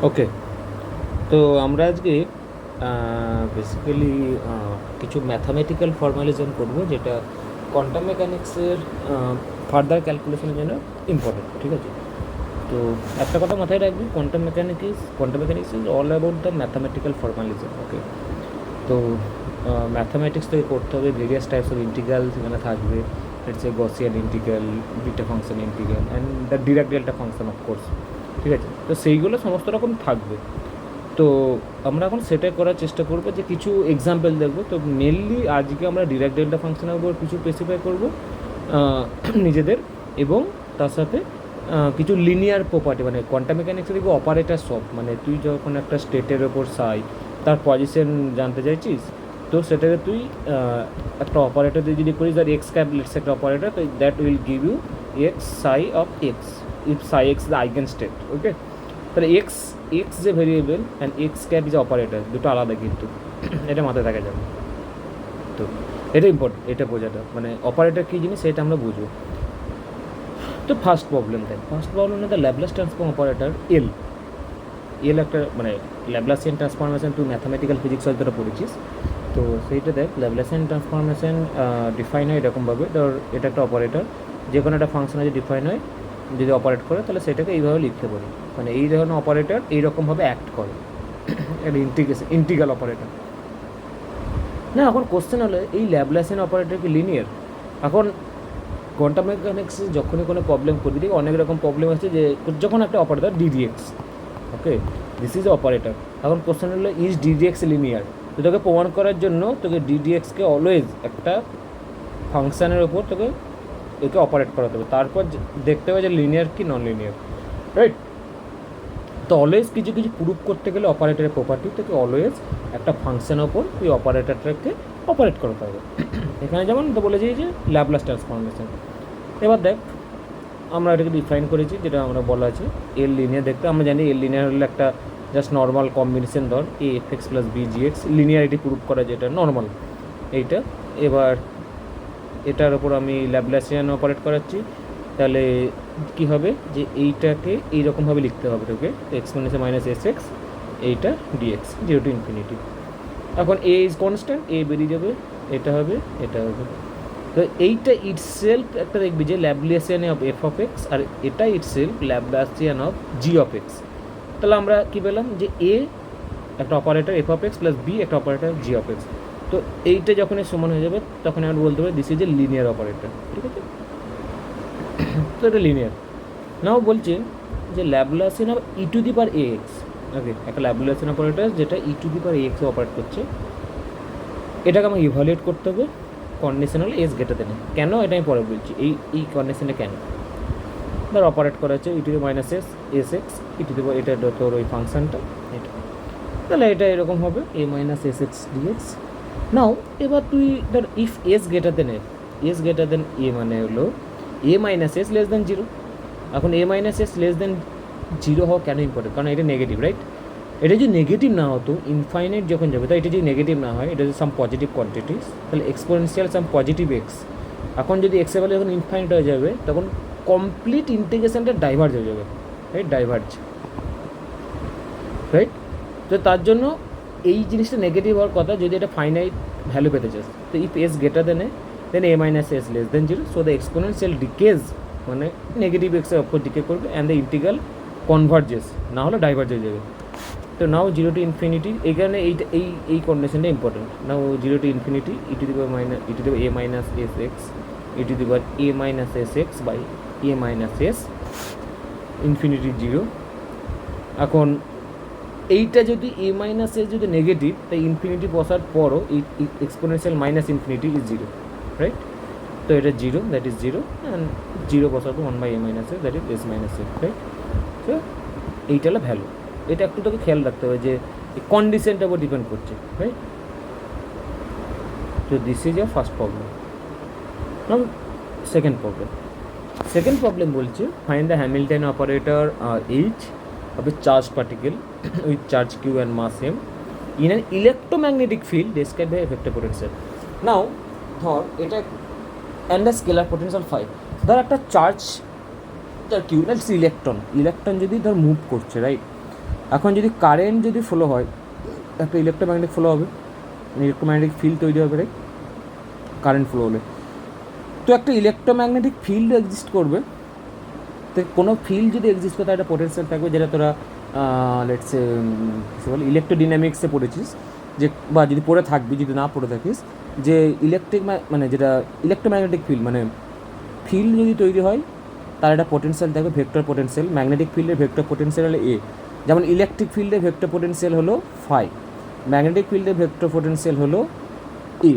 ওকে, তো আমরা আজকে বেসিক্যালি কিছু ম্যাথামেটিক্যাল ফর্মালিজম করব, যেটা কোয়ান্টাম মেকানিক্সের ফার্দার ক্যালকুলেশনের জন্য ইম্পর্টেন্ট। ঠিক আছে, তো একটা কথা মাথায় রাখবি, quantum mechanics is all about the mathematical formalism. Okay, তো ম্যাথামেটিক্স থেকে করতে হবে, ভেরিয়াস টাইপস অফ ইন্টিগ্রাল সেখানে থাকবে। It's a Gaussian integral, beta function integral and the Dirac delta function of course. ঠিক আছে, তো সেইগুলো সমস্ত রকম থাকবে। তো আমরা এখন সেটাই করার চেষ্টা করবো, যে কিছু এক্সাম্পল দেখবো। তো মেনলি আজকে আমরা ডিরাক ডেল্টা ফাংশনের উপর কিছু স্পেসিফাই করবো নিজেদের, এবং তার সাথে কিছু লিনিয়ার প্রপার্টি, মানে কোয়ান্টাম মেকানিক্সে দেখবো অপারেটার সব, মানে তুই যখন একটা স্টেটের ওপর তার পজিশন জানতে চাইছিস, তো সেটাকে তুই একটা অপারেটর দিয়ে যদি করিস, আর এক্স ক্যাপ লেটস একটা অপারেটর, তো that will give you x psi of x if psi x the eigen state. Okay, তাহলে এক্স যে ভেরিয়েবল অ্যান্ড এক্স ক্যাপ যে অপারেটর, দুটো আলাদা কিন্তু এটা মাথায় থাকা যাবে। তো এটা ইম্পর্টেন্ট, এটা বোঝাটা, মানে অপারেটর কী জিনিস সেটা আমরা বুঝবো। তো first problem the Laplace transform operator L একটা, মানে ল্যাপ্লাসিয়ান ট্রান্সফরমেশন, তুই ম্যাথামেটিক্যাল ফিজিক্স হয়তো পড়েছিস, তো সেইটা দেখ। ল্যাপ্লাসিয়ান ট্রান্সফরমেশন ডিফাইন হয় এরকমভাবে, ধর এটা একটা অপারেটর, যে কোনো একটা ফাংশন যদি ডিফাইন হয়, যদি অপারেট করে, তাহলে সেটাকে এইভাবে লিখতে পারি, মানে এই ধরনের অপারেটর এইরকমভাবে অ্যাক্ট করে, একটা ইন্টিগ্রাল অপারেটর। না, এখন কোশ্চেন হলো, এই ল্যাপ্লাসিয়ান অপারেটর কি লিনিয়ার? এখন কোয়ান্টাম মেকানিক্সে যখনই কোনো প্রবলেম করবি, দেখি অনেক রকম প্রবলেম আছে, যে যখন একটা operator ddx, okay, this is operator. এখন কোশ্চেন হলো, ইজ ডিডিএক্স লিনিয়ার? তো তোকে প্রমাণ করার জন্য তোকে ডিডিএক্সকে অলওয়েজ একটা ফাংশানের ওপর তোকে একে অপারেট করাতে হবে, তারপর দেখতে হবে যে লিনিয়ার কি নন লিনিয়ার, রাইট? তো অলওয়েজ কিছু প্রুভ করতে গেলে অপারেটরের প্রপার্টি তোকে অলওয়েজ একটা ফাংশনের ওপর ওই অপারেটরটাকে অপারেট করাতে হবে। এখানে যেমন তো বলেছি যে ল্যাপ্লাস ট্রান্সফরমেশন। এবার দেখ, আমরা এটাকে ডিফাইন করেছি, যেটা আমরা বলা আছে এল লিনিয়ার। দেখতে আমরা জানি এল লিনিয়ার হলে একটা জাস্ট নর্মাল কম্বিনেশন, ধর a f x plus b g x, linearity prove করা যেটা নর্মাল এইটা। এবার এটার ওপর আমি ল্যাপ্লাসিয়ান অপারেট করাচ্ছি, তাহলে কী হবে, যে এইটাকে এইরকমভাবে লিখতে হবে তোকে, এক্সপোনেনশিয়াল মাইনাস এস এক্স, এইটা ডিএক্স, জিরো টু ইনফিনিটি। এখন এ ইজ কনস্ট্যান্ট, এ বেরিয়ে যাবে, এটা হবে, এটা হবে। তো এইটা ইটসেলফ একটা দেখবি যে Laplacian of F of X, আর এটা itself Laplacian of G of X. তাহলে আমরা কী পেলাম, যে এ একটা operator F of X plus B একটা অপারেটর জি অফ এক্স। তো এইটা যখনই সমান হয়ে যাবে, তখন আমরা বলতে পারি this is a linear operator. ঠিক আছে, তো এটা লিনিয়ার। নাও বলছে যে Laplacian of E to the power A X. Okay, একটা ল্যাপ্লাসিয়ান অপারেটর যেটা ই টু দি পাওয়ার এ এক্সে অপারেট করছে, এটাকে আমাকে ইভালুয়েট করতে হবে কন্ডিশনাল এস গ্রেটার দেন। কেন এটা আমি পরে বলছি, এই কন্ডিশনে কেন ধর অপারেট করা হচ্ছে E to the minus S X E to the power, এটা তোর ওই ফাংশনটা এটা, তাহলে এটা এরকম হবে A minus S X DX. Now এবার তুই ধর if S greater than A, মানে হলো A minus S less than zero. এখন A minus S less than zero হওয়া কেন ইম্পর্টেন্ট? কারণ এটা নেগেটিভ, রাইট? এটা যদি নেগেটিভ না হতো, ইনফাইনাইট যখন যাবে, তাই এটা যদি নেগেটিভ না হয়, এটা যদি সাম পজিটিভ কোয়ান্টিটিস, তাহলে এক্সপোনেনশিয়াল সাম পজিটিভ এক্স। এখন যদি এক্সের ভ্যালু যখন ইনফাইনাইট হয়ে যাবে, তখন কমপ্লিট ইন্টিগ্রেশনটা ডাইভার্জ হয়ে যাবে, রাইট? রাইট? তো তার জন্য এই জিনিসটা নেগেটিভ হওয়ার কথা, যদি এটা ফাইনাইট ভ্যালু পেতে চাস। তো if S greater than then a minus S less than zero, so the exponential decays, মানে নেগেটিভ এক্সের অক্ষর ডিকে করবে, অ্যান্ড দ্য ইন্টিগ্রাল কনভার্জেস, না হলে ডাইভার্জ হয়ে যাবে। তো নাও জিরো টু ইনফিনিটি, এই কারণে এই কন্ডিশনটা important. Now zero to infinity E to the power minus E to the power A minus S X E to the power A minus S X by A minus S infinity zero. এখন এইটা যদি A minus S যদি negative, তাই infinity বসার পরও এই exponential minus infinity is zero, right? তো এটা zero, that is zero, and zero বসাবো one by A minus S, that is S minus S, right? তো এইটা হলো ভ্যালু। এটা একটু তোকে খেয়াল রাখতে হবে যে এই কন্ডিশনটার উপর ডিপেন্ড করছে, রাইট? তো this is your first problem. Now second problem বলছে, find the Hamilton operator H of a charged particle with charge q and mass m in an electromagnetic field described by effective potential. Now ধর এটা and a scalar potential phi, ধর একটা charge তার Q না electron যদি ধর move করছে, right? এখন যদি কারেন্ট যদি ফ্লো হয়, একটা ইলেকট্রোম্যাগনেটিক ফ্লো হবে, ইলেকট্রোম্যাগনেটিক ফিল্ড তৈরি হবে, রাইট, কারেন্ট ফ্লো হলে। তো একটা ইলেকট্রোম্যাগনেটিক ফিল্ড এক্সিস্ট করবে। তো কোনো ফিল্ড যদি এক্সিস্ট করে তার একটা পোটেনশিয়াল থাকবে, যেটা তোরা লেটস কী বলে ইলেকট্রোডিনামিক্সে পড়েছিস, যে বা যদি পড়ে থাকবি, যদি না পড়ে থাকিস, যে ইলেকট্রিক মানে যেটা ইলেকট্রোম্যাগনেটিক ফিল্ড মানে ফিল্ড যদি তৈরি হয় তার একটা পোটেনশিয়াল থাকবে, ভেক্টর পোটেনশিয়াল। ম্যাগনেটিক ফিল্ডের ভেক্টর পোটেনশিয়াল হলো এ, যেমন ইলেকট্রিক ফিল্ডের ভেক্টর পোটেনশিয়াল হলো ফাই, ম্যাগনেটিক ফিল্ডের ভেক্টর পোটেনশিয়াল হলো এ,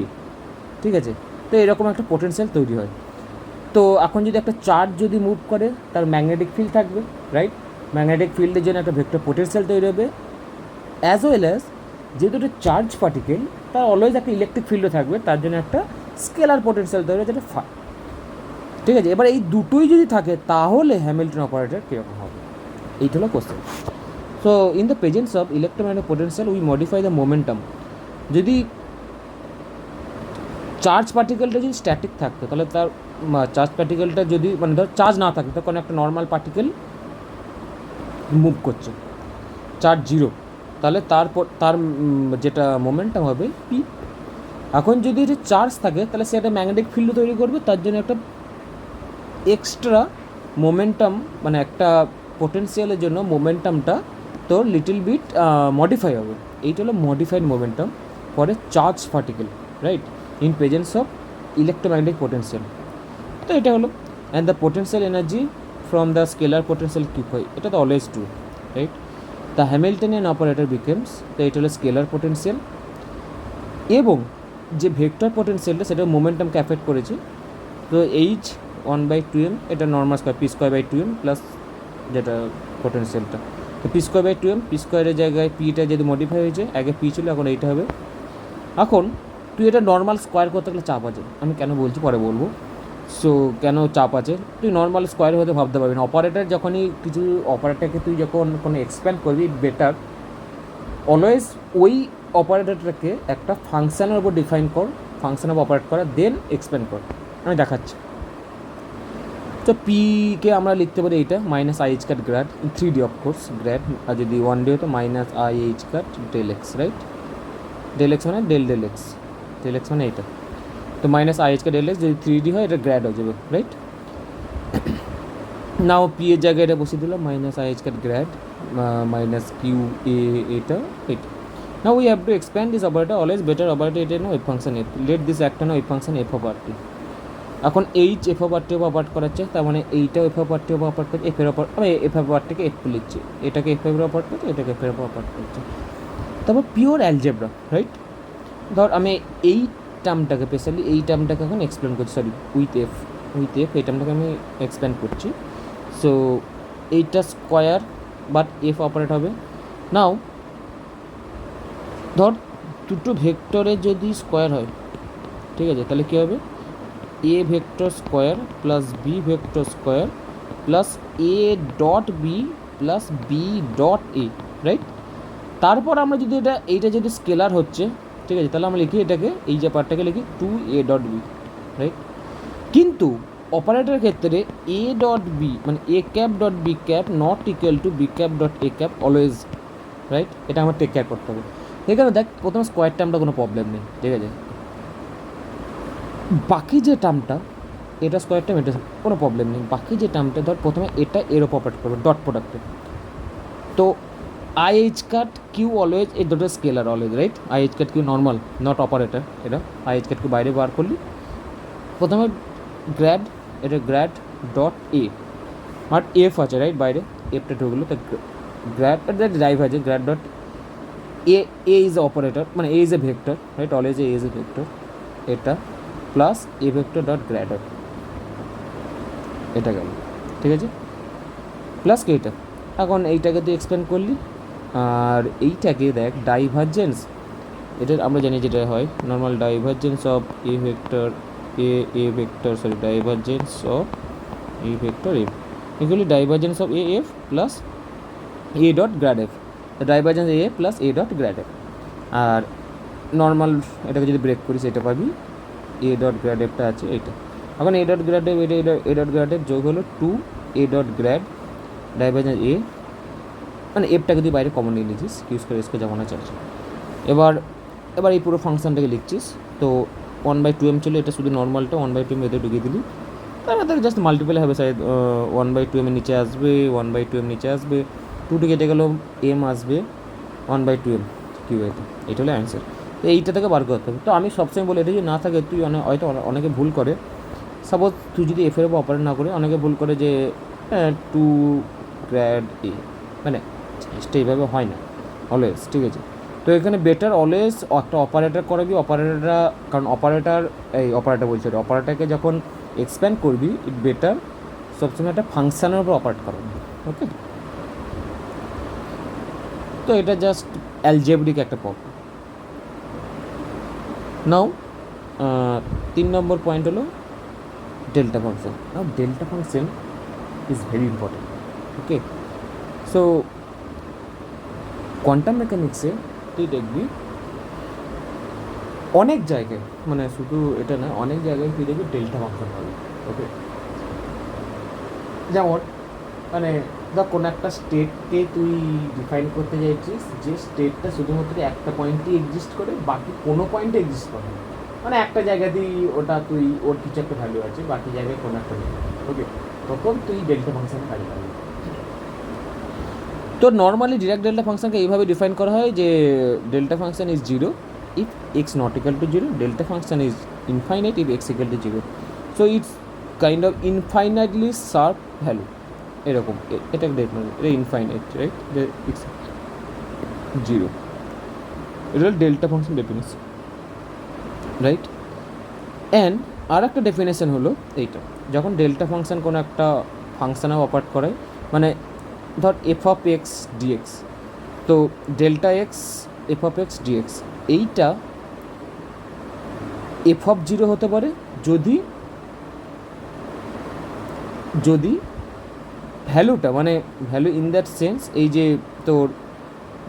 ঠিক আছে। তো এরকম একটা পোটেনশিয়াল তৈরি হয়। তো এখন যদি একটা চার্জ যদি মুভ করে তার ম্যাগনেটিক ফিল্ড থাকবে, রাইট, ম্যাগনেটিক ফিল্ডের জন্য একটা ভেক্টর পোটেনশিয়াল তৈরি হবে, অ্যাজ ওয়েল অ্যাজ যেহেতু একটা চার্জ পার্টিকেল তার অলওয়েজ একটা ইলেকট্রিক ফিল্ডও থাকবে, তার জন্য একটা স্কেলার পোটেনশিয়াল তৈরি হবে, যেটা ফাই, ঠিক আছে। এবার এই দুটোই যদি থাকে তাহলে হ্যামিল্টন অপারেটর কীরকম হবে, এইটা হলো question. So in the presence of electromagnetic potential we modify the momentum. যদি চার্জ পার্টিকেলটা যদি স্ট্যাটিক থাকতো তাহলে তার চার্জ পার্টিকেলটা যদি মানে ধর চার্জ না থাকতো, তখন একটা নর্মাল পার্টিকেল মুভ করছে, চার্জ জিরো, তাহলে তারপর তার যেটা মোমেন্টাম হবে পি। এখন যদি এটা চার্জ থাকে তাহলে সে একটা ম্যাগনেটিক ফিল্ড তৈরি করবে, তার জন্য একটা এক্সট্রা মোমেন্টাম মানে একটা পোটেনশিয়ালের জন্য মোমেন্টামটা তো লিটিল বিট মডিফাই হবে। এইটা হলো modified momentum for a charge particle, right, in presence of electromagnetic potential. তো এটা হলো and the potential energy from the scalar potential cube হয়, এটা তো always true, right. The Hamiltonian operator becomes, তো এটা হলো স্কেলার পোটেনশিয়াল, এবং যে ভেক্টর পোটেনশিয়ালটা সেটা মোমেন্টামকে অ্যাফেক্ট করেছে। তো এইচ 1/2m, এটা normal square p square by 2m plus যেটা পোটেনশিয়ালটা, তো P square by 2m, P স্কোয়ারের জায়গায় পিটা যদি মডিফাই হয়েছে, আগে পি ছিল এখন এইটা হবে। এখন তুই এটা নর্মাল স্কোয়ার করতে গেলে চাপ আছে, আমি কেন বলছি পরে বলবো। সো কেন চাপ আছে, তুই নর্মাল স্কোয়ার হতে ভাবতে পারবি না। অপারেটর যখনই কিছু অপারেটরকে তুই যখন কোনো এক্সপ্যান্ড করবি, বেটার অলওয়েজ ওই অপারেটরটাকে একটা ফাংশানের উপর ডিফাইন কর, ফাংশন অফ অপারেট করা, দেন এক্সপ্যান্ড কর। আমি দেখাচ্ছি। তো পিকে আমরা লিখতে পারি এইটা minus i h cut grad in 3D of course grad, আর যদি 1D হতো minus i h cut del x, right, del x মানে del del x, del x মানে এইটা। তো minus i h cut del x যদি 3D হয় এটা গ্র্যাড হয়ে যাবে, রাইট। নাও পি এর জায়গায় এটা বসিয়ে দিলাম minus i h cut grad minus q a, এটা এটা। Now we have to expand this operator, always better operator এটা no wave function f, let this একটা না wave function f of r t. এখন h f of r t operate করাচ্ছে, তার মানে এইটাও f of r t operate করছে, f এর অপার আমি এফ অফ আর টিকে এফ লিখছি, এটাকে এফ এর অপারেট করছে, এটাকে এফ এর অপারেট করছে। তারপর পিওর অ্যালজেব্রা, রাইট। ধর আমি এই টার্মটাকে স্পেশালি এই টার্মটাকে এখন এক্সপ্লেন করছি, সরি উইথ এফ এই টার্মটাকে আমি এক্সপ্লেন করছি। সো এইটা স্কোয়ার বাট এফ অপারেট হবে। নাও ধর দুটো ভেক্টরের যদি স্কোয়ার হয়, ঠিক আছে, তাহলে কী হবে, a vector square plus b vector square plus a dot b plus b dot a, right. তারপর আমরা যদি এইটা যদি স্কেলার হচ্ছে, ঠিক আছে, তাহলে আমরা লিখি এটাকে, এই যে পার্টটাকে লিখি 2a ডট বি, রাইট। কিন্তু অপারেটরের ক্ষেত্রে এ ডট বি মানে a cap dot b cap not equal to b cap dot a cap always, right. এটা আমার টেক কেয়ার করতে হবে। এখানে দেখ প্রথমে স্কোয়ার টার্মটা কোনো প্রবলেম নেই, ঠিক আছে। বাকি যে টার্মটা, এটা স্কোয়ার টার্ম, এটা কোনো প্রবলেম নেই। বাকি যে টার্মটা ধর প্রথমে এটা এর ওপর অপারেট করবে ডট প্রোডাক্টে। তো i h cut q always এই দুটো scalar always, right. I h cut q normal not operator, এটা আই এইচ কাট কিউ বাইরে বার করলি, প্রথমে গ্র্যাড, এটা গ্র্যাড ডট এ, আর এফ আছে, রাইট, বাইরে এফটা ঢুকলো, তো গ্র্যাড ড্রাইভ আছে grad dot a, a is a operator মানে a is a vector, right, always a is a vector, এটা plus a vector dot grad dot, এটা গেল, ঠিক আছে, প্লাস কি এটা। এখন এইটাকে তুই এক্সপ্লেন করলি, আর এইটাকে দেখ ডাইভারজেন্স, এটা আমরা জানি যেটা হয় normal divergence of a vector a vector sorry divergence of a vector f এগুলি divergence of a f plus a dot grad f, divergence a plus a dot grad f. আর নর্মাল এটাকে যদি break করিস এটা পাবি এ dot grad এফটা আছে এইটা। এখন এ ডট গ্র্যাড এফ এটা এ ডট গ্র্যাড এফ যোগ হলো 2 এ ডট গ্র্যাড ডাইভারজেন্স এ মানে এফটাকে তুই বাইরে কমন নিয়ে নিয়েছিস, কিউ স্কোয়ার স্কোয়ার যেমন আছে আছে। এবার এই পুরো ফাংশনটাকে লিখছিস, তো 1/2m ছিল, এটা শুধু নর্মালটা 1/2m এতে ঢুকিয়ে দিলি, তারপর তাকে জাস্ট মাল্টিপ্লাই হবে, সাইড 1/2m নিচে আসবে, 1/2m নিচে আসবে, 2 কেটে গেল, m আসবে 1/2m কিউ এতে, এটা হলো অ্যান্সার। তো এইটা থেকে বার করতে হবে। তো আমি সবসময় বলি এটা যদি না থাকে, তুই হয়তো অনেকে ভুল করে, সাপোজ তুই যদি এফের উপর অপারেট না করে, অনেকে ভুল করে যে 2 গ্র্যাড এ, মানে জিনিসটা এইভাবে হয় না অলওয়েজ, ঠিক আছে। তো এখানে বেটার অলওয়েজ একটা অপারেটর করবি, অপারেটরটা, কারণ অপারেটরকে যখন এক্সপ্যান্ড করবি, ইট বেটার সবসময় একটা ফাংশানের উপর অপারেট করাবি, ওকে। তো এটা জাস্ট অ্যালজেব্রিক একটা প্রবলেম। নাও 3 নম্বর পয়েন্ট হলো delta function. Now delta function is very important, okay. So quantum মেকানিক্সে তুই দেখবি অনেক জায়গায়, মানে শুধু এটা না, অনেক জায়গায় তুই দেখবি ডেল্টা ফাংশন হবে, ওকে। যেমন মানে ধর কোনো একটা স্টেটকে তুই ডিফাইন করতে চাইছিস, যে স্টেটটা শুধুমাত্র একটা পয়েন্টই এক্সিস্ট করে, বাকি কোনো পয়েন্টে এক্সিস্ট করে না, মানে একটা জায়গাতেই ওটা তুই ওর কিছু একটা ভ্যালু আছে, বাকি জায়গায় কোনো একটা নেই, ওকে। তখন তুই ডেল্টা ফাংশনে কাজে পাবি। তো নর্মালি ডিরেক্ট ডেল্টা ফাংশনকে এইভাবে ডিফাইন করা হয় যে delta function is zero if x not equal to zero, delta function is infinite if x equal to zero. So it's kind of infinitely sharp value, এরকম, এটা এটা ইনফাইনাইট, রাইট, এক্স জিরো, এটা হল delta function definition, right. And আর একটা definition হলো এইটা, যখন ডেল্টা ফাংশন কোনো একটা ফাংশনে অপারেট করে, মানে ধর এফ অফ এক্স ডিএক্স, তো delta x f of x dx, এইটা এফ অফ জিরো হতে পারে যদি ভ্যালুটা, মানে ভ্যালু ইন দ্যাট সেন্স, এই যে তোর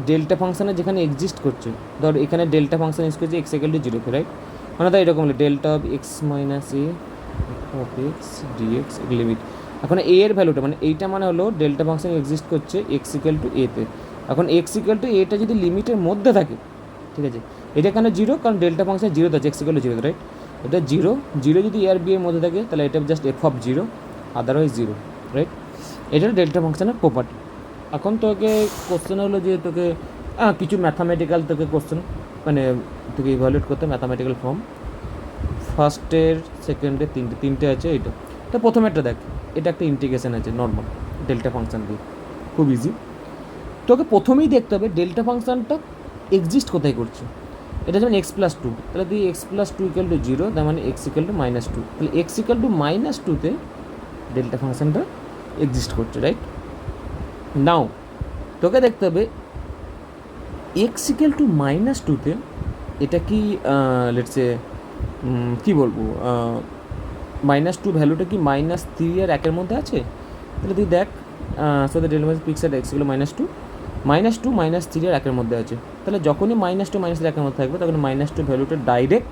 ডেল্টা ফাংশানে যেখানে এক্সিস্ট করছে, ধর এখানে ডেল্টা ফাংশন ইউজ করছে এক্স ইকুয়াল টু জিরোতে, রাইট, মানে তাই এরকম delta of x minus a of x dx limit. এখন এ এর ভ্যালুটা, মানে এইটা মানে হলো ডেল্টা ফাংশন এক্সিস্ট করছে এক্স ইকুয়াল টু এতে। এখন এক্স ইকুয়াল টু এটা যদি লিমিটের মধ্যে থাকে, ঠিক আছে, এটা এখানে জিরো, কারণ ডেল্টা ফাংশন জিরো আছে, x equal to zero, right, এটা জিরো যদি এ আর বি এর মধ্যে থাকে, তাহলে এটা just F of zero, otherwise zero, right. এটা ডেল্টা ফাংশনের প্রপার্টি। এখন তোকে কোশ্চেন হলো যে তোকে কিছু ম্যাথামেটিক্যাল তোকে কোশ্চেন, মানে তোকে ইভ্যালুয়েট করতে ম্যাথামেটিক্যাল ফর্ম, ফার্স্টের সেকেন্ডের তিনটে আছে। এইটা তো প্রথমেরটা দেখ, এটা একটা ইন্টিগ্রেশন আছে নর্মাল ডেল্টা ফাংশন দিয়ে, খুব ইজি। তোকে প্রথমেই দেখতে হবে ডেল্টা ফাংশনটা এক্সিস্ট কোথায় করছে। এটা যেমন এক্স প্লাস টু, তাহলে তুই x plus two equal to zero, তার মানে x equal to minus two, তাহলে এক্স ইকুয়াল টু মাইনাস টুতে ডেল্টা ফাংশনটা এক্সিস্ট করছে, রাইট। নাও তোকে দেখতে হবে এক্স ইকুয়াল টু মাইনাস টুতে এটা কি লেটসে কী বলবো, মাইনাস টু ভ্যালুটা কি মাইনাস থ্রি আর একের মধ্যে আছে, তাহলে তুই দেখ, so the delta peaks at x equal minus two minus three আর একের মধ্যে আছে, তাহলে যখনই মাইনাস টু মাইনাস থ্রি একের মধ্যে থাকবে, তখন মাইনাস টু ভ্যালুটা ডাইরেক্ট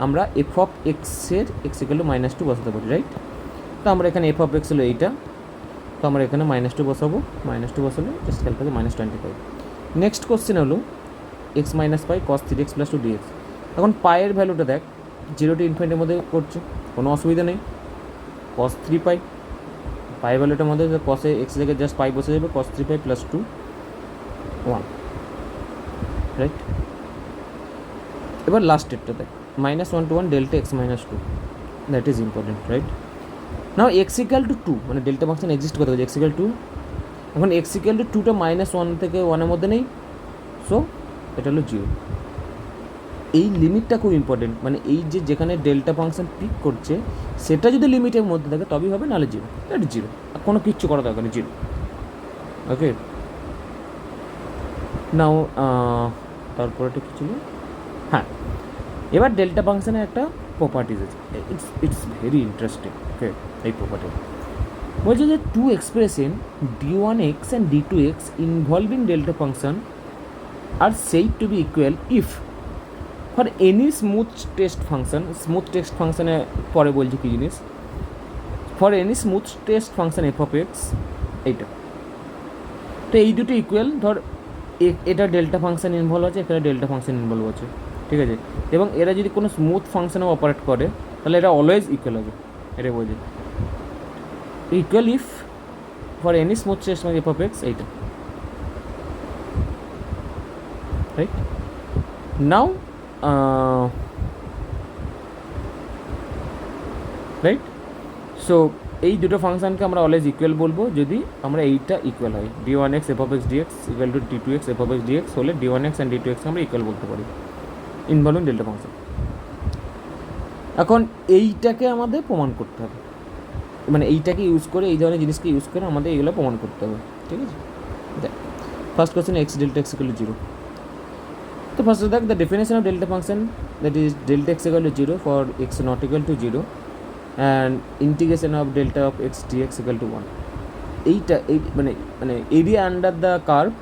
আমরা এফ অফ এক্সের x equal to minus two বসাতে পারি, রাইট। তো আমরা এখানে এফ অফ এক্স হলো এইটা, তো আমরা এখানে মাইনাস টু বসাবো, জাস্ট ক্যালকুলেট -25। নেক্সট কোশ্চেন হলো x minus pi cos three x plus two dx. এখন পায়ের ভ্যালুটা দেখ, জিরো টু ইনফিনিটির মধ্যে করছে, কোনো অসুবিধা নেই, কস থ্রি পায়ের ভ্যালুটার মধ্যে কসে এক্স থেকে জাস্ট পাই বসে যাবে, cos three pi plus two 1, right. এবার লাস্টেরটা দেখ, -1 to 1 delta x minus two, that is important, right. Now x equal to two, মানে ডেল্টা ফাংশন এক্সিস্ট করতে হবে এক্স ইকুয়াল টু, এখন এক্স ইকুয়াল টু টুটা -1 থেকে 1-এর মধ্যে নেই, সো এটা হলো জিরো। এই লিমিটটা খুব ইম্পর্টেন্ট, মানে এই যে যেখানে ডেল্টা ফাংশন পিক করছে সেটা যদি লিমিটের মধ্যে থাকে তবেই হবে, নাহলে জিরো, দ্যাট ইজ জিরো, আর কোনো কিচ্ছু করা দরকার নেই, জিরো, ওকে। নাও তারপরেটা কী ছিল, হ্যাঁ, এবার ডেল্টা ফাংশনের একটা প্রপার্টিজ আছে, ইটস ভেরি ইন্টারেস্টিং, ওকে। এই প্রপার্টি বলছে যে two expression d1x and d2x involving delta function আর said to be equal if for any smooth test ফাংশনে পরে বলছে কী জিনিস, for any smooth test function f of x, এইটা। তো এই দুটো ইকুয়াল, ধর এটা ডেল্টা ফাংশন ইনভলভ আছে, এখানে ডেল্টা ফাংশন ইনভলভ আছে, ঠিক আছে, এবং এরা যদি কোনো স্মুথ ফাংশনে অপারেট করে তাহলে এটা অলওয়েজ ইকুয়াল হবে, এটা বলছি equal if for any smooth system F of x, এইটা রাইট। নাও রাইট, সো এই দুটো ফাংশনকে আমরা অলওয়েজ ইকুয়াল বলবো যদি আমরা এইটা ইকুয়াল হয়, d1x f of x dx equal to d2x f of x dx হলে d1x অ্যান্ড d2x আমরা ইকুয়াল বলতে পারি ইনভলভ ডেল্টা ফাংশন। এখন এইটাকে আমাদের প্রমাণ করতে হবে, মানে এইটাকে ইউজ করে, এই ধরনের জিনিসকে ইউজ করে আমাদের এইগুলো প্রমাণ করতে হবে, ঠিক আছে। দেখ first question x delta x equal to 0। তো ফার্স্ট দেখ the definition of delta function, that is delta x equal to 0 for x not equal to 0 and integration of delta of x dx equal to 1। এইটা এই মানে area under the curve,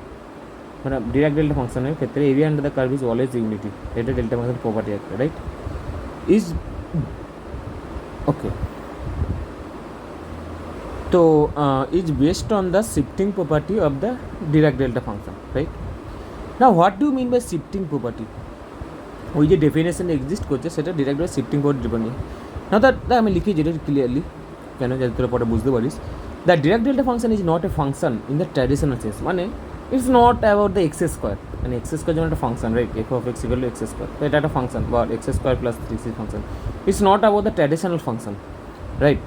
মানে direct delta ফাংশনের ক্ষেত্রে area under the curve is always unity, এটা delta function property একটা, right, is ওকে। তো is based on the shifting property of the direct delta function, right. Now what do mean by shifting property? ওই যে definition exist করছে সেটা direct by shifting property depend. না that আমি লিখি যেটা ক্লিয়ারলি, কেন যাতে তোরা পরে বুঝতে পারিস। The direct delta function is not a function in the traditional sense, মানে it's not about the x square, মানে এক্স স্কোয়ার যেমন একটা function, right, f of x equal to x square, তো এটা একটা ফাংশন বা x square plus 3c function. It's not about the traditional function, right,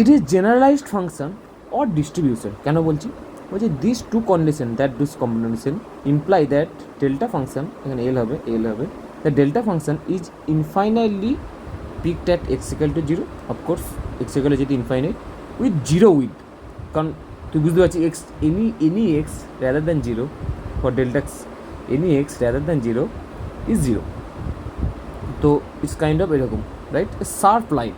it is generalized function or distribution. কেন বলছি? বলছি this two condition, that this combination imply that delta function, এখানে এল হবে, the delta function is infinitely picked at x equal to 0, of course x equal to যেটি infinite, with 0 with, কারণ তুই বুঝতে পারছিস x any x rather than 0 for delta x, any x rather than 0 is 0। তো it's kind of এরকম, রাইট, sharp line.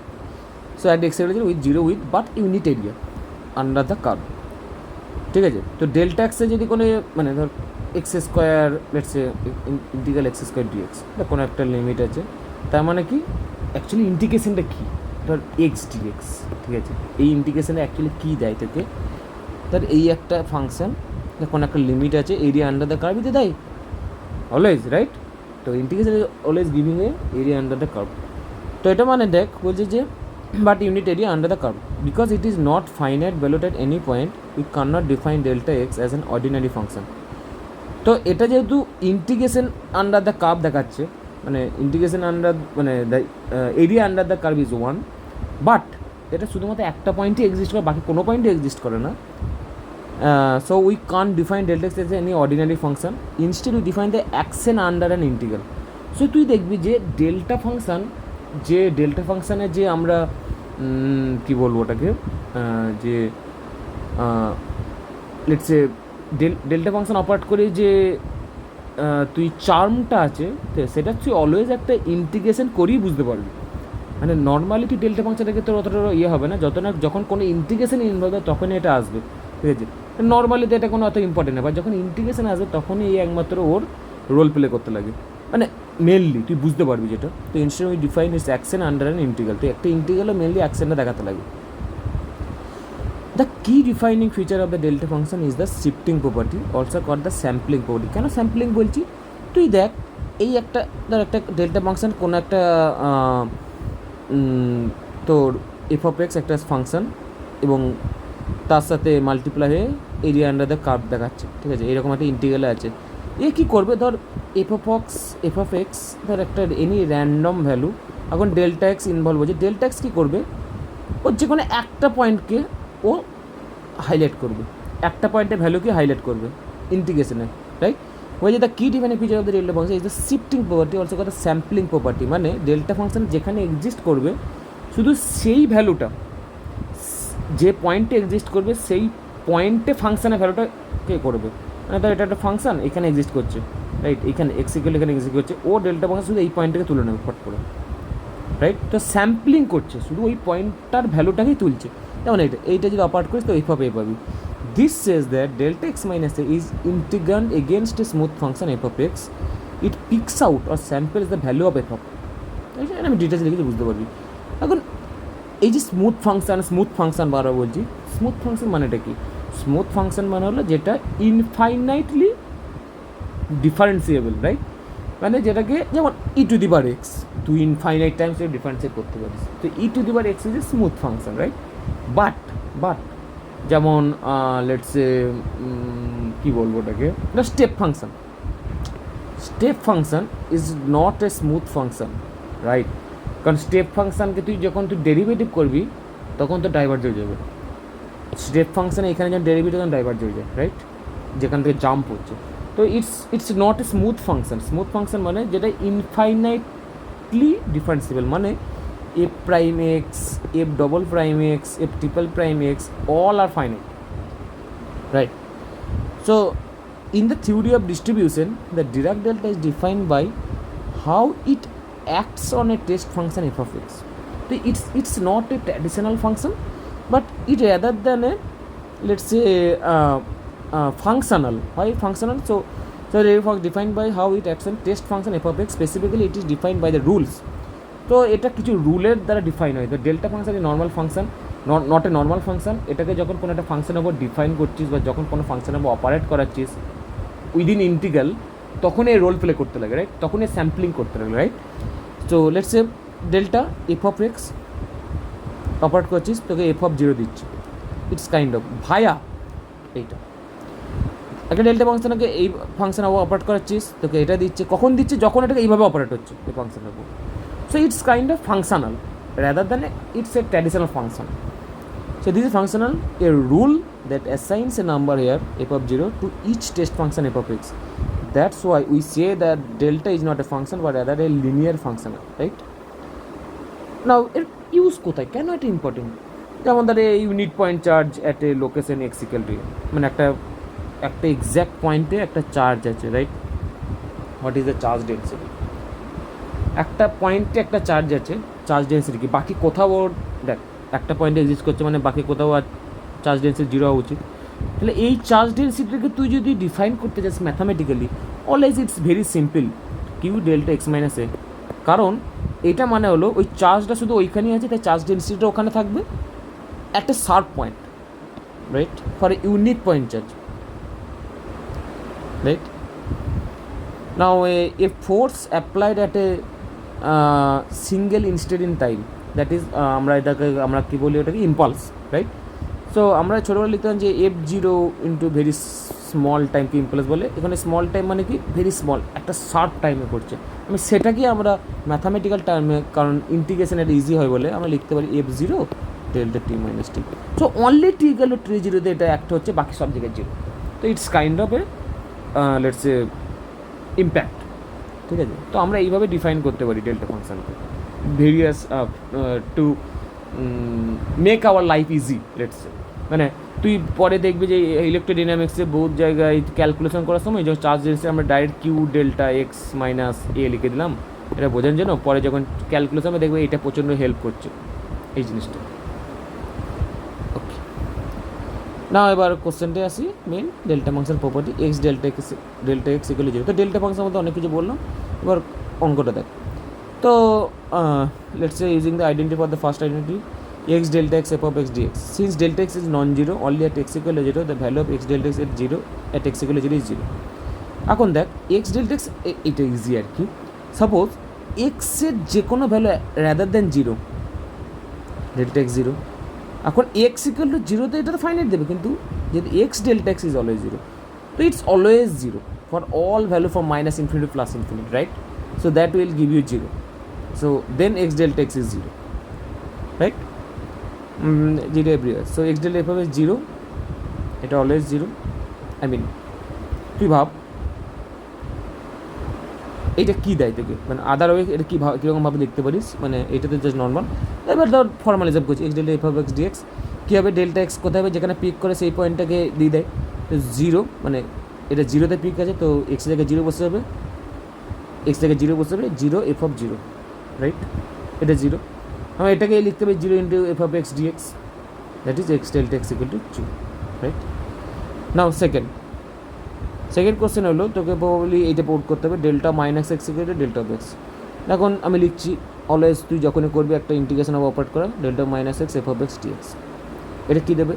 So at x equal to 0 with 0 with but unit area under the curve, ঠিক আছে। তো delta এক্সে যদি কোনো মানে ধর x square, let's say integral x square dx, কোনো একটা লিমিট আছে, তার মানে কি অ্যাকচুয়ালি ইন্টিগ্রেশনটা কী, ধর এক্স ডিএক্স, ঠিক আছে, এই ইন্টিগ্রেশনে অ্যাকচুয়ালি কী দেয় তোকে, তার এই একটা ফাংশন কোনো একটা লিমিট আছে, এরিয়া আন্ডার দ্য কার্ভ দিতে দেয় অলওয়েজ, রাইট। তো integration is always giving a area under the curve. তো এটা মানে দেখ বলছে যে but unit area under the curve, because it is not finite valued at any point, we can not define delta x as an ordinary function. তো এটা যেহেতু integration under the curve দেখাচ্ছে, মানে ইন্টিগ্রেশন আন্ডার মানে the area under the curve is 1, but এটা শুধুমাত্র একটা পয়েন্টই exist করে, বাকি কোনো পয়েন্টই এক্সিস্ট করে না। So we can define delta x as any ordinary function, instead we define the action under an integral. So তুই দেখবি যে ডেল্টা ফাংশানের যে আমরা কী বলবো ওটাকে, যে let's say delta function operate করে যে তুই চার্মটা আছে সেটা তুই অলওয়েজ একটা ইন্টিগ্রেশন করেই বুঝতে পারবি। মানে নর্মালি তুই ডেল্টা ফাংশনটাকে তোর অতটা ইয়ে হবে না, যখন কোনো ইন্টিগ্রেশন ইনভলভ হয় তখনই এটা আসবে, ঠিক আছে। নর্মালি তো এটা কোনো অত ইম্পর্টেন্ট না, বাট যখন ইন্টিগ্রেশন আসবে তখনই এই একমাত্র ওর রোল প্লে করতে লাগে, মানে মেনলি তুই বুঝতে পারবি যেটা। তো instead we define is action under an integral, তো একটা ইন্টিগ্রালও মেনলি অ্যাকশনটা দেখাতে লাগে। The key defining feature of the delta function is the shifting property, also called the sampling property. কেন স্যাম্পলিং বলছি? তুই দেখ এই একটা ধর একটা ডেল্টা ফাংশন কোনো একটা তোর এফ অফ এক্স একটা ফাংশন এবং তার সাথে মাল্টিপ্লাই হয়ে এরিয়া আন্ডার দ্য কার্ভ দেখাচ্ছে, ঠিক আছে, এরকম একটা ইন্টিগ্রাল আছে। এ কী করবে, ধর এফ অফ এক্স ধর একটা এনি র্যান্ডম ভ্যালু, এখন ডেল্টা এক্স ইনভলভ হচ্ছে, ডেল্টা এক্স কী করবে, ওর যে কোনো একটা পয়েন্টকে ও হাইলাইট করবে, একটা পয়েন্টের ভ্যালুকে হাইলাইট করবে ইন্টিগ্রেশনে, রাইট। বলছে the key defining feature of the delta function is the shifting property, also called the sampling property. মানে ডেল্টা ফাংশন যেখানে এক্সিস্ট করবে শুধু সেই ভ্যালুটা যে পয়েন্টে এক্সিস্ট করবে সেই পয়েন্টে ফাংশনের ভ্যালুটা কে করবে, মানে ধর এটা একটা ফাংশন এখানে এক্সিস্ট করছে, রাইট, এখানে এক্স ইকুয়াল এখানে এক্সিস্ট করছে, ও ডেল্টা ফাংশন শুধু এই পয়েন্টটাকে তুলে নেবে ফট করে, রাইট। তো স্যাম্পলিং করছে, শুধু ওই পয়েন্টটার ভ্যালুটাকেই তুলছে। যেমন এইটা যদি অপারেট করিস তো এইভাবে পাবি। This says that delta x minus A is integrand against A smooth function f of x, it peaks out or samples the value of F of, আমি ডিটেলস লিখে বুঝতে পারবি। এখন এই যে স্মুথ ফাংশন বারবার বলছি, স্মুথ ফাংশন মানেটা কি? স্মুথ ফাংশন মানে হলো যেটা ইনফাইনাইটলি ডিফারেন্সিয়েবল, রাইট? মানে যেটাকে যেমন e to the bar x, তুই ইনফাইনাইট টাইমস ডিফারেন্সিয়েট করতে পারিস, তো e to the bar x is a smooth function, right? But যেমন লেটসে কী বলবো ওটাকে, এটা step function is not a smooth function, right? কারণ স্টেপ ফাংশনকে যখন তুই ডেরিভেটিভ করবি তখন তো ডাইভার্জ হয়ে যাবে। স্টেপ ফাংশানে এখানে যখন ডেরিভেটিভ তখন ডাইভার্জ হয়ে যায়, রাইট? যেখান থেকে জাম্প হচ্ছে, তো it's not a smooth function মানে যেটা ইনফাইনাইটলি ডিফারেন্সিবল, মানে F prime x, F double prime x, F triple prime x, all are finite, right? So in the theory of distribution, the Dirac delta is defined by how it acts on a test function f of x. So it's not a traditional function, but it rather than a, let's say, functional. Why functional? So f of defined by how it acts on test function f of x. Specifically, it is defined by the rules. তো এটা কিছু রুলের দ্বারা define হয়। তো delta function এই normal function, not a normal function. এটাকে যখন কোনো একটা ফাংশনের উপর ডিফাইন করছিস বা যখন কোনো ফাংশনের উপর অপারেট করাচ্ছিস উইদিন ইন্টিগ্রাল, তখন এই রোল প্লে করতে লাগে, রাইট? তখন এই স্যাম্পলিং করতে লাগে, রাইট? তো let's say delta f of x operate করছিস, তোকে এফ অফ জিরো দিচ্ছে, ইটস কাইন্ড অফ ভায়া এইটা একটা ডেল্টা ফাংশনকে এই ফাংশন অপারেট করাচ্ছিস, তোকে এটা দিচ্ছে। কখন দিচ্ছে? যখন এটাকে এইভাবে অপারেট হচ্ছে এই ফাংশনের উপর। So it's kind of functional rather than it's a traditional function. So this is functional, a rule that assigns a number here f of 0 to each test function f of x. That's why we say that delta is not a function but rather a linear function, right? Now it use কোথায়, কেন এটা important? যেমন ধরে unit point charge at a location x equal two, মানে একটা exact পয়েন্টে একটা charge আছে, right? What is the charge density? একটা পয়েন্টে একটা চার্জ আছে, চার্জ ডেন্সিটি কি বাকি কোথাও ওর দেখ একটা পয়েন্টে এক্সিস্ট করছে, মানে বাকি কোথাও আর চার্জ ডেন্সিটি জিরো হওয়া উচিত। তাহলে এই চার্জ ডেন্সিটিকে তুই যদি ডিফাইন করতে চাস mathematically, always it's very simple, q delta x minus a. কারণ এটা মানে হলো ওই চার্জটা শুধু ওইখানেই আছে, তাই চার্জ ডেন্সিটিটা ওখানে থাকবে at a sharp point, right? For a unit point charge, right? Now A force applied at a single instant in time, that is আমরা কী বলি ওটাকে ইম্পালস, রাইট? সো আমরা ছোটোবেলা লিখতাম যে f zero into very small টাইমকে impulse বলে। এখানে স্মল টাইম মানে কি ভেরি স্মল, একটা শার্প টাইমে করছে। আমি সেটাকে আমরা ম্যাথামেটিক্যাল টার্মে, কারণ ইন্টিগ্রেশন এটা ইজি হয় বলে আমরা লিখতে পারি f zero delta t minus t. So only t equal to t জিরোতে এটা একটা হচ্ছে, বাকি সব জায়গায় জিরো। তো it's kind of a let's a impact, ঠিক আছে? তো আমরা এইভাবে ডিফাইন করতে পারি ডেল্টা ফাংশনকে, various to make our life easy, let's say. মানে তুই পরে দেখবি যে ইলেকট্রোডাইনামিক্সে বহুত জায়গায় ক্যালকুলেশন করার সময় যখন চার্জ ডেন্সিটি আমরা direct q delta x minus a লিখে দিলাম, এটা বোঝার জন্য। পরে যখন ক্যালকুলেশনে দেখবে এটা প্রচণ্ড হেল্প করছে এই জিনিসটা। ওকে, না এবার কোশ্চেনটা আসি main, delta function property x delta x equal zero. তো ডেল্টা ফাংশন মধ্যে অনেক কিছু বললাম, এবার অঙ্কটা দেখ। তো let's say using the identity for the first identity x delta x f of x dx. Since delta x is non-zero only at x equal to 0, the value of x delta x at 0 at x equal to 0 is 0. এখন দেখ x delta x এটা easy আর কি। Suppose x এর যে কোনো value rather than 0, delta x 0। এখন x equal to 0 তো এটা তো ফাইনাইট দেবে, কিন্তু যদি x delta x is always 0, তো it's always 0 for all value from minus infinity plus infinity, right? So that will give you 0. So then x delta x is 0, right? 0 everywhere. So x delta f of x 0, এটা always 0। I mean তুই ভাব এটা কী দেয় তোকে, মানে other way এটা কীরকমভাবে লিখতে পারিস, মানে এটা তো জাস্ট নর্মাল। এবার ধর ফর্মালিজম করছি, x delta f of x dx কী হবে, ডেল্টা এক্স কোথায় হবে, যেখানে পিক করে সেই পয়েন্টটাকে দিয়ে দেয়। তো 0 মানে এটা 0তে পিক আছে, তো এক্স জায়গায় 0 বসে হবে, এক্স জায়গায় 0 বসে হবে, 0 এফ অফ 0, রাইট? এটা 0, আমরা এটাকে লিখতে পারি 0 into f of x dx, that is x delta x equal to 2, right? Now second question হলো তোকে প্রবাবলি এইটা পোর্ট করতে হবে, delta minus x equal to delta of x. এখন আমি লিখছি অলওয়েজ তুই যখনই করবি একটা ইন্টিগ্রেশন অফ অপারেট করা, delta minus x f of x dx. এটা কী দেবে,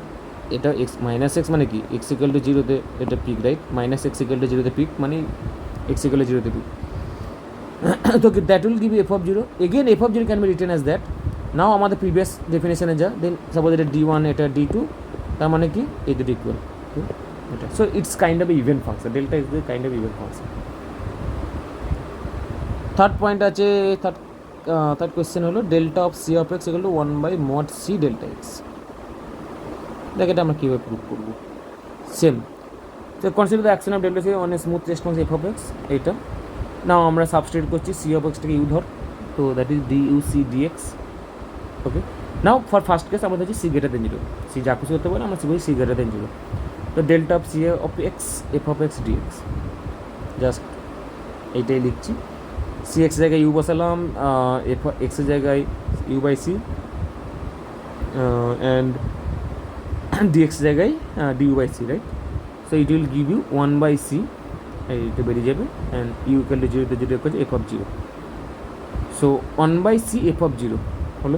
এটা এক্স মাইনাস এক্স মানে কি এক্স ইকুয়াল টু জিরোতে এটা peak, right? Minus x equal to জিরোতে পিক মানে এক্স ইকুয়াল টু জিরোতে পিক। তো that will give f of zero. Again f of zero can be written as that. Now আমাদের previous ডেফিনেশনে যা, দেন suppose এটা D1 এটা D2, তার মানে কি এই দুটো ইকুয়াল এটা। So it's kind of even function, delta is the kind of even function. Third point আছে, থার্ড কোয়েশ্চেন হলো delta of c of x equal to 1/mod c delta x. দেখ এটা আমরা কীভাবে প্রুভ করবো? সেম, তো consider the action of delta c on a smooth response f of x. এইটা now আমরা সাবস্টিটিউট করছি সি অফ এক্সটাকে ইউ ধর, তো that is DUC dx। Okay, now for first case আমাদের হচ্ছে c greater than zero, c যা কিছু হতে পারে আমরা সি গ্রেটার দেন জিরো। তো delta of c of x f of x dx, just এইটাই লিখছি। সি এক্স জায়গায় ইউ বসালাম, এফ এক্সের জায়গায় u by c, and dx জায়গায় du by c, right? So it will give you 1/c, এইটা বেরিয়ে যাবে, অ্যান্ড ইউ ইকুয়াল টু জিরোতে যেটা করছে f of zero. So 1/c f of zero হলো।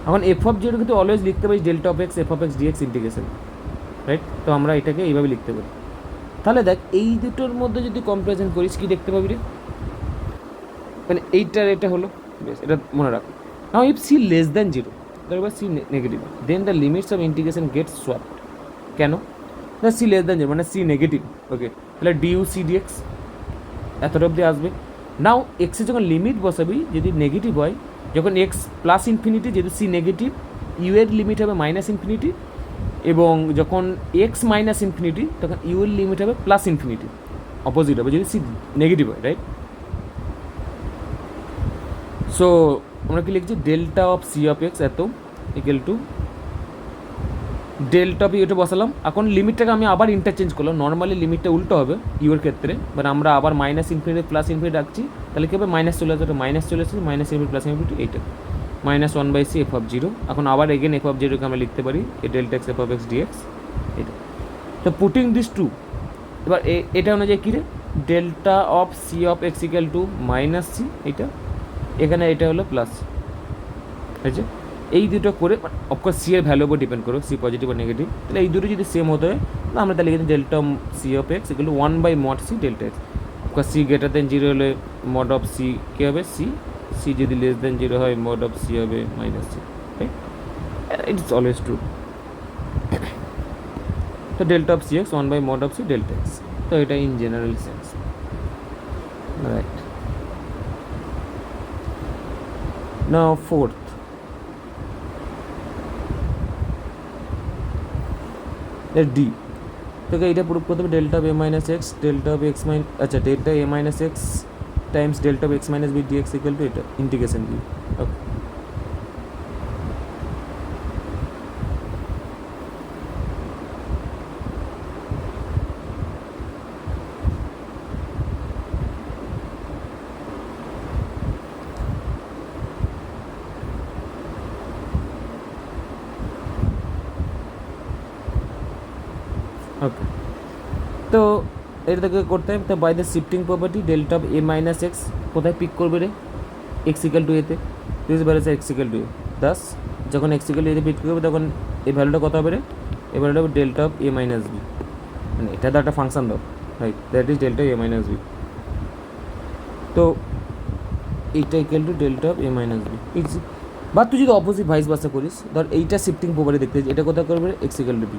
এখন এফ অফ জিরো কিন্তু অলওয়েজ লিখতে পারি delta of x f of x dx integration, right? তো আমরা এটাকে এইভাবে লিখতে পারি। তাহলে দেখ এই দুটোর মধ্যে যদি কম্পারিজন করিস কি দেখতে পাবি রে? মানে এইটার এটা হলো, বেশ এটা মনে রাখ। Now if c less than zero, তারপর c negative, then the limits of integration gets swapped. কেন? না সি লেস দ্যান জিরো মানে সি নেগেটিভ, ওকে, তাহলে DUC dx এতটা অবধি আসবে। নাও এক্সের যখন লিমিট বসাবি যদি নেগেটিভ হয়, যখন এক্স প্লাস ইনফিনিটি যেহেতু সি নেগেটিভ, ইউ এর লিমিট হবে মাইনাস ইনফিনিটি, এবং যখন এক্স মাইনাস ইনফিনিটি তখন ইউ এর লিমিট হবে প্লাস ইনফিনিটি, অপোজিট হবে যদি সি নেগেটিভ হয়, রাইট? সো আমরা কি লিখছি delta of c of x এত ইকুয়াল টু ডেল্টা অফ ইউটা বসালাম। এখন লিমিটটাকে আমি আবার ইন্টারচেঞ্জ করলাম, নর্মালি লিমিটটা উল্টো হবে ইউর ক্ষেত্রে, বাট আমরা আবার মাইনাস ইনফিনিটি প্লাস ইনফিনিটি রাখছি, তাহলে কী হবে মাইনাস চলে আসবে, মাইনাস চলে আসছে, মাইনাস ইনফিনিটি প্লাস ইনফিনিটি এইটা minus 1/c f of zero. এখন আবার এগেন এফ অফ জিরোকে আমরা লিখতে পারি a delta x f of x dx এটা। তো পুটিং দিস টু, এবার এটা অনুযায়ী কী রে, delta of c of x equal to minus c, এইটা এখানে এটা হলো প্লাস, ঠিক আছে? এই দুটো করে অফকোর্স সি এর ভ্যালু উপর ডিপেন্ড করো, সি পজিটিভ বা নেগেটিভ, তাহলে এই দুটো যদি সেম হতে হয় তাহলে আমরা তাহলে লিখেছি delta c of x equal to 1/mod c delta x. Of course c greater than zero হলে মড অফ সি কী হবে সি, সি যদি লেস দেন জিরো হয় মড অফ সি হবে minus c, right? It's always true. তো delta of c x 1/mod of c delta x, তো এটা in general sense, right? Now fourth, d, তোকে এইটা প্রুভ করতে হবে delta of a minus x delta of x minus, আচ্ছা delta a minus x times delta of x minus b dx equal to এটা integration b. Okay, okay, তো এটা থেকে করতে হবে। তো by the shifting property delta of a minus x কোথায় peak করবে রে? এক্স ইকাল টু এতে, this value x equal to a, thus যখন এক্স ইকাল টু এতে পিক করবে তখন এই ভ্যালুটা কত হবে রে? এই ভ্যালুটা হবে delta of a minus b, মানে এটা তো একটা ফাংশন দাও, right? That is delta a minus b. তো এইটা equal to delta of a minus b easy. বা তুই যদি অপোজিট ভাইস ভার্সা করিস, ধর এইটা শিফটিং প্রপার্টি দেখতে, এটা কোথায় করবে? X equal to b,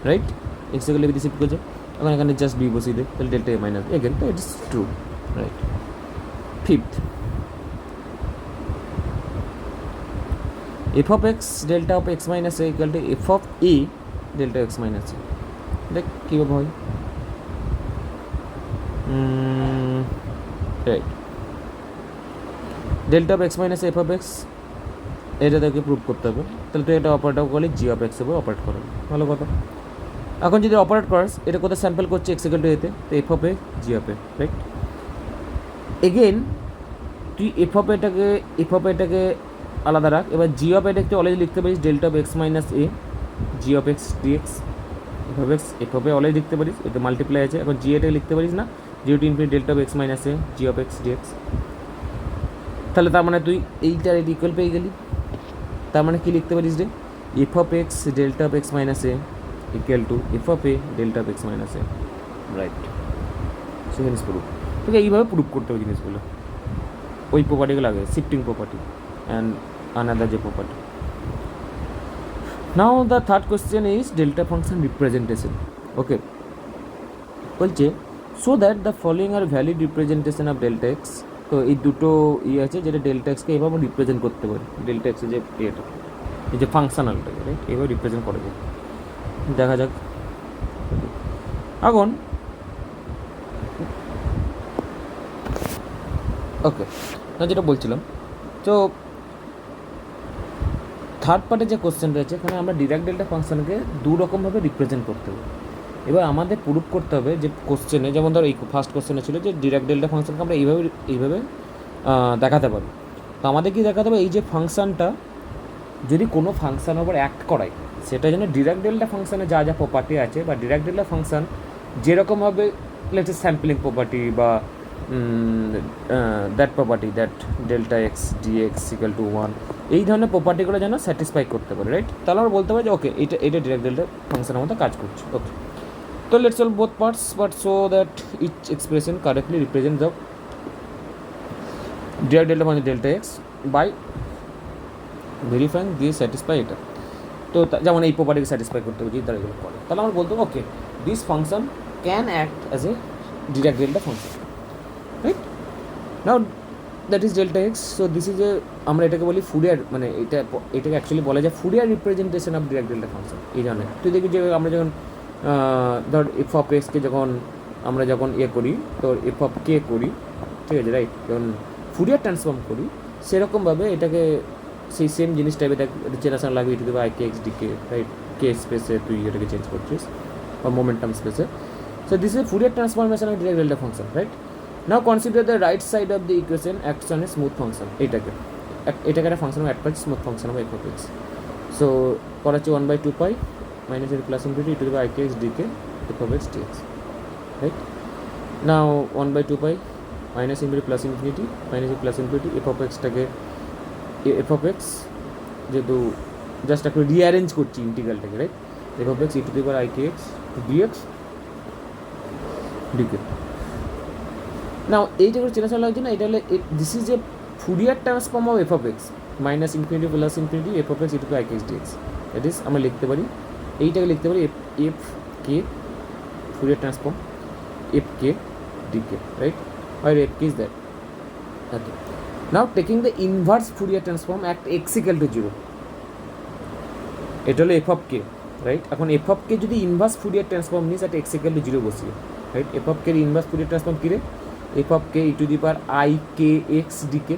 right? X equal to b shift করছে, এখন এখানে জাস্ট বি বসিয়ে দে, তাহলে ডেল্টা এ মাইনাস এগেন, তো it is true, right? Fifth, f of x delta of x minus a equal to f of a delta x minus a. দেখ কীভাবে হয়, right? Delta of x minus f of x, এটা তোকে prove করতে হবে, তাহলে তুই এটা অপারেট করলে জি অফ এক্স উপর অপারেট করাবে, ভালো কথা। এখন যদি অপারেট করাস, এটা কোথায় স্যাম্পল করছে? এক্স ইকুয়াল টু এতে, তো F of A g of A, right? Again তুই এফ অফ এটাকে আলাদা রাখ। এবার জি অফ এটাকে অলরেডি লিখতে পারিস delta of x minus a g of x dx, f of a already লিখতে পারিস, এতে মাল্টিপ্লাই আছে। এখন জি এটাকে লিখতে পারিস না, zero to infinity delta of x minus a g of x dx. তাহলে তার মানে তুই এইটার এটি ইকুয়াল পেয়ে গেলি। তার মানে কি লিখতে পারিস রে? F of x delta of x minus a equal to f of a delta of x minus a, right. Second proof. তোকে এইভাবে প্রুফ করতে হবে জিনিসগুলো, ওই প্রপার্টিগুলো আগে, শিফটিং প্রপার্টি অ্যান্ড আনাদার যে property. Now the third question is delta function representation. Okay, বলছে so that the following are valid representation of delta x. তো এই দুটো আছে যেটা ডেল্টা এক্সকে এভাবে রিপ্রেজেন্ট করতে পারি, ডেল্টা এক্সের যে এটা, এই যে ফাংশনালটাকে, রাইট, এভাবে রিপ্রেজেন্ট করা যায়। দেখা যাক এখন। ওকে, না যেটা বলছিলাম, তো থার্ড পার্টে যে কোশ্চেন রয়েছে এখানে আমরা ডিরাক ডেল্টা ফাংশনকে দু রকমভাবে রিপ্রেজেন্ট করতে হবে। এবার আমাদের প্রুফ করতে হবে যে কোশ্চেনে, যেমন ধরো এই ফার্স্ট কোশ্চেনে ছিল যে ডিরাক ডেল্টা ফাংশনকে আমরা এইভাবে দেখাতে পারি। তো আমাদের কি দেখাতে হবে, এই যে ফাংশনটা যদি কোনো ফাংশানের উপর অ্যাক্ট করায়, সেটা যেন ডিরাক ডেল্টা ফাংশানে যা যা প্রপার্টি আছে, বা ডিরাক ডেল্টা ফাংশান যেরকমভাবে লেটস সে স্যাম্পলিং প্রপার্টি বা that property that delta x dx equal to 1, এই ধরনের প্রপার্টিগুলো যেন স্যাটিসফাই করতে পারে, রাইট। তাহলে আমরা বলতে পারি যে ওকে এটা ডিরাক ডেল্টা ফাংশনের মধ্যে কাজ করছে। ওকে, তো let's solve both parts but so that each expression correctly represent the Dirac delta function delta x by verifying দিয়ে স্যাটিসফাই এটা। তো যেমন এই প্রপার্টিকে স্যাটিসফাই করতে হবে যদি তারা এগুলো করে, তাহলে আমরা বলতে okay this function can act as a Dirac delta function, right. Now that is delta x. So this is এ, আমরা এটাকে বলি ফুরিয়ার, মানে এটাকে অ্যাকচুয়ালি বলা যায় Fourier representation of Dirac delta function. এই ধরনের তুই দেখবি যে আমরা যখন ধর এফ অফ এক্সকে আমরা যখন করি, তো এফ অফ কে করি, ঠিক আছে, রাইট, যখন ফুরিয়ার ট্রান্সফর্ম করি সেরকমভাবে এটাকে সেই সেম জিনিস টাইপের চেনাশোনা লাগবে ইটু দেবে i k x dk, right, k স্পেসে তুই এটাকে চেঞ্জ করছিস বা মোমেন্টাম স্পেসে। So this is Fourier transformation of Dirac delta function, right. Now consider the right side of the equation acts on a smooth function. এটাকে একটা function add করছি smooth function of F of x. So করা হচ্ছে 1/2 pi minus এর plus infinity e to দেবে i k x dk f of x dx, right. Now 1/2 pi minus infinity plus infinity minus এর plus infinity f of এক্সটাকে f of x যেহেতু just একটু rearrange করছি ইন্টিগ্রালটাকে, right, f of x E to the power i k x dx dk. Now এইটা করে চেনা চলা হচ্ছে না, এটা হলে this is a Fourier transform of F of x minus infinity plus infinity f of x E to i k x dx. That is আমরা লিখতে পারি, এইটাকে লিখতে পারি f k Fourier transform f k dk, right, আর f k is that. Okay, now taking the inverse Fourier transform at x equal to 0, এটা হলো f of k, right. এখন এফ অফ কে যদি ইনভার্স ফুরিয়ার ট্রান্সফর্ম নিস at x equal to 0 বসিয়ে, right, f of কে এর inverse Fourier transform কী রে, f of k e to the power i k x dk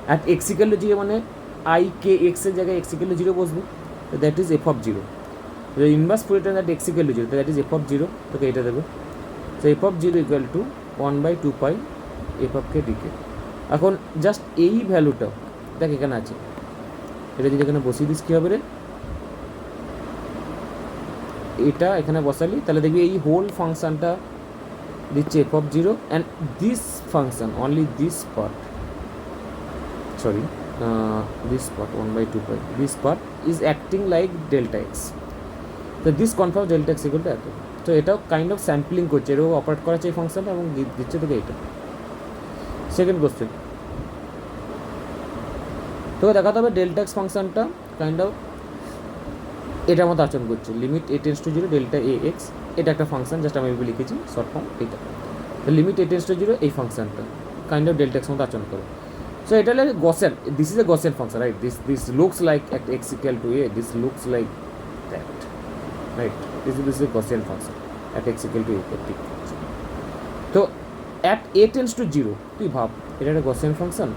at x equal to 0, মানে I K এক্সের জায়গায় x equal to 0 বসবে, তো that is f of 0। Inverse Fourier transform at x equal to 0, that is f of 0, তোকে এটা দেবে। So f of 0 equal to 1/2 pi f of k dk. এখন just এই ভ্যালুটা দেখ এখানে আছে, এটা যদি এখানে বসিয়ে দিস কী হবে রে, এটা এখানে বসালি তাহলে দেখবি এই হোল ফাংশনটা দিচ্ছে f of 0 and this function only this part, sorry this part 1/2 pi, this part is acting like delta x. তো this confirm delta x equal to এত। তো এটাও কাইন্ড অফ স্যাম্পলিং করছে, এরকম অপারেট করাচ্ছে এই ফাংশনটা এবং দিচ্ছে তোকে এইটা। সেকেন্ড কোশ্চেন তোকে দেখাতে হবে ডেল্টা এক্স ফাংশনটা কাইন্ড অফ এটার মতো আচরণ করছে, limit A tends to 0 delta A x, এটা একটা ফাংশন, জাস্ট আমি লিখেছি শর্ট ফর্ম এটা। লিমিট এ টেন্স টু 0 এই ফাংশনটা কাইন্ড অফ ডেল্টা এক্স মতো আচরণ করে। সো এটা হলো Gaussian, this is a Gaussian function, right, this looks like at x equal to a, this looks like that, right, this is a Gaussian function at x equal to a. ঠিক, তো at a tends to 0 তুই ভাব এটা একটা Gaussian function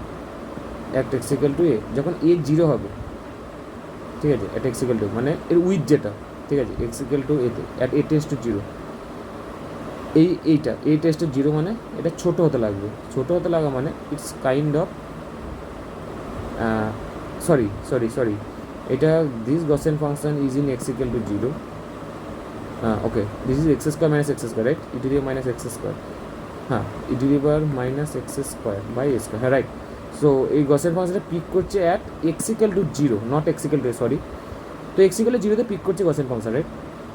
at x equal to a, যখন a 0 হবে, ঠিক আছে, অ্যাট এক্স ইকুয়াল টু মানে এর উইথ যেটা, ঠিক আছে, এক্স ইকুয়াল টু এতে অ্যাট এ টেন্স টু 0, এইটা এ টেন্স টু 0 মানে এটা ছোটো হতে লাগবে, ছোটো হতে লাগা মানে ইটস কাইন্ড অফ সরি এটা this Gaussian function is in x equal to 0, okay, this is x square minus x square, right, e to the minus x square, হ্যাঁ, e to the power minus x square by a square, হ্যাঁ, right. So এই Gaussian ফাংশনটা peak করছে at x equal to 0, not x equal to, sorry, তো x equal to 0তে peak করছে গসেন function, right.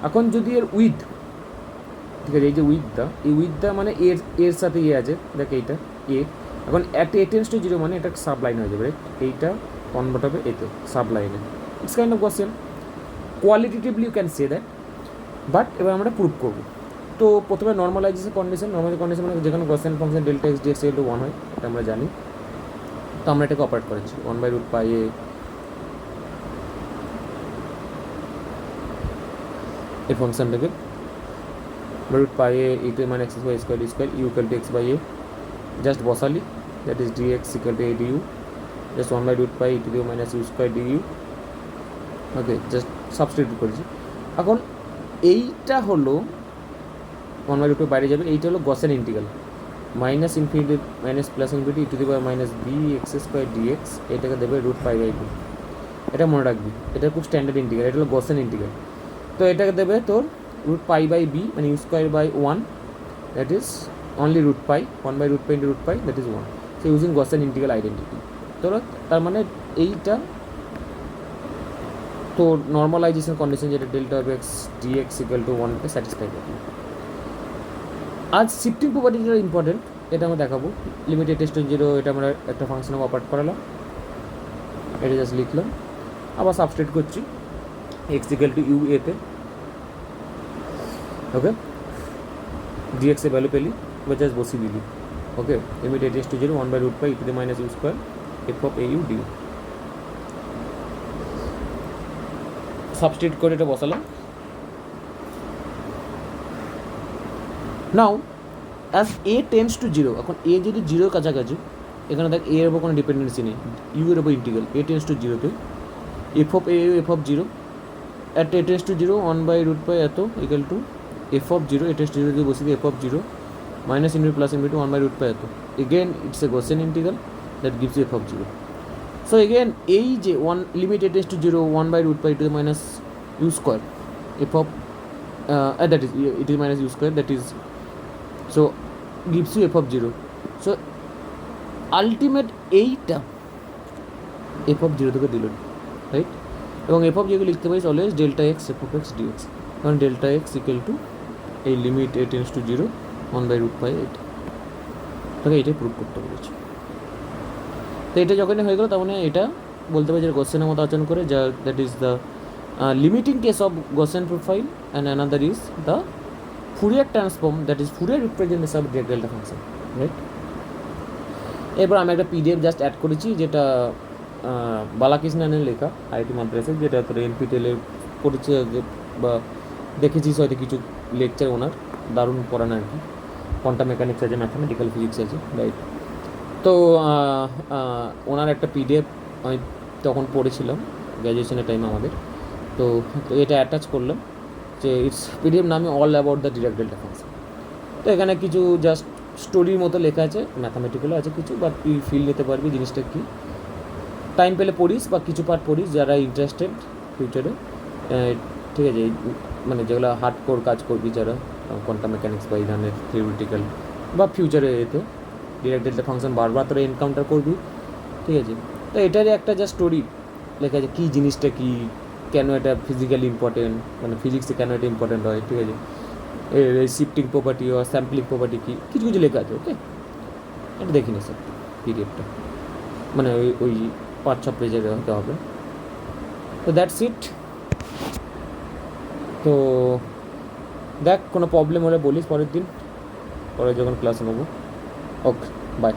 এখন যদি এর উইথ, ঠিক আছে, এই যে উইথটা, এই উইথটা মানে এর সাথে আছে, দেখ এইটা এ, এখন at a tends to zero মানে এটা সাব লাইন হয়ে যাবে, রাইট? এইটা কনভার্ট হবে এতে সাব লাইনে। It's kind of question, qualitatively you can say that, but এবার আমরা প্রুভ করবো। তো প্রথমে নর্মালাইজেশন কন্ডিশন, নর্মাল কন্ডিশন মানে যেখানে Gaussian function delta x dx equal to 1 হয়, এটা আমরা জানি। তো আমরা এটাকে অপারেট করেছি 1/√π এ এই ফাংশনটাকে √π এ e to minus x by square d square u equal to x by a just বসালি, that is dx equal to a du, just 1/√π e to the minus u square du, okay, just substitute করেছি। এখন এইটা হলো 1/√π বাইরে যাবে, এইটা হলো Gaussian integral minus infinity minus plus infinity e to the power minus b x square dx, এটাকে দেবে √π/2, এটা মনে রাখবি, এটা খুব স্ট্যান্ডার্ড ইন্টিগ্রাল, এটা হলো গসেন ইন্টিগ্রাল। তো এটাকে দেবে তোর √π/b মানে u square by 1, that is only √π, 1/√π into √π, that is 1. So using Gaussian integral identity, তো তার মানে এইটা তো নর্মালাইজেশন কন্ডিশন যেটা delta of x dx equal to 1 কে স্যাটিসফাই করবে। আজ শিফটিং প্রপার্টি যেটা ইম্পর্টেন্ট, এটা আমরা দেখাবো। লিমিট টেস্ট টু জিরো, এটা আমরা একটা ফাংশনে অপারেট করালাম, এটা জাস্ট লিখলাম, আবার সাবস্টিটিউট করছি এক্স ইকুয়াল টু ইউ এতে, ওকে, ডিএক্স এর ভ্যালু পেলি, এবার জাস্ট বসিয়ে দিলি, okay, limit tends to zero 1/√π e to the minus u square f of au du, substitute করে এটা বসালাম। Now as a tends to zero, এখন এ যদি জিরোর কাছাকাছি, এখানে দেখ এর ওপর কোনো ডিপেন্ডেন্সি নেই, ইউ এর ওপর ইন্টিগ্রাল, এ টেন্ডস টু জিরোতে f of a f of zero at a tends to zero 1/√π এত equal to f of zero, a tends to zero দিয়ে বসিয়ে f of zero minus infinity plus infinity 1/√π এত, again it's a Gaussian integral that gives you f of 0. So again এই যে one limit a tends to zero 1/√π to the minus u square f of that is it is minus u square, that is so gives you f of 0. So ultimate এইটা f of 0 থেকে দিল, right? এবং f of 0 লিখতে পারিস always delta x f of x dx, কারণ delta x equal to এই limit a tends to zero 1/√π, এটা তোকে এটাই প্রুভ করতে বলেছি। তো এটা যখনই হয়ে গেলো, তার মানে এটা বলতে পারি যে Gaussian-এর মতো আচরণ করে, যা that is the limiting case of Gaussian profile, and another is the Fourier transform, that is Fourier representation of direct delta function, right? এরপর আমি একটা পিডিএফ জাস্ট অ্যাড করেছি, যেটা বালাকৃষ্ণনের লেখা আইআইটি মাদ্রাসের, যেটা তোর এনপিটিএলে পড়েছে বা দেখেছিস হয়তো কিছু লেকচার, ওনার দারুণ পড়ানো আর কি, কোয়ান্টাম মেকানিক্স আছে, ম্যাথামেটিক্যাল ফিজিক্স আছে, রাইট? তো ওনার একটা পিডিএফ আমি তখন পড়েছিলাম গ্র্যাজুয়েশনের টাইমে আমাদের, তো এটা অ্যাটাচ করলাম, যে ইটস পিডিএফ নামে all about the direct delta function. তো এখানে কিছু জাস্ট স্টোরির মতো লেখা আছে, ম্যাথামেটিক্যালও আছে কিছু, বাট তুই ফিল নিতে পারবি জিনিসটা কী, টাইম পেলে পড়িস বা কিছু পার্ট পড়িস যারা ইন্টারেস্টেড ফিউচারে, ঠিক আছে, মানে যেগুলো হার্ড কোর কাজ করবি যারা কোয়ান্টাম মেকানিক্স বা এই ধরনের থিওরিটিক্যাল বা ফিউচারে এতে ডিরেক্ট ডেল্টা ফাংশন বারবার তোরা এনকাউন্টার করবি, ঠিক আছে? তো এটারই একটা জাস্ট স্টোরি লেখা আছে, কী জিনিসটা কী, কেন এটা ফিজিক্যালি ইম্পর্টেন্ট, মানে ফিজিক্সে কেন এটা ইম্পর্টেন্ট হয়, ঠিক আছে, এই শিফটিং প্রপার্টি বা স্যাম্পলিং প্রপার্টি কী, কিছু কিছু লেখা আছে, ওকে? এটা দেখি না স্যার পিডিএফটা, মানে ওই 5-6 পেজের হতে হবে। তো দ্যাটস ইট। তো দেখ কোনো প্রবলেম হলে বলিস পরের দিন, পরে যখন ক্লাস নেবো। ওকে, বাই।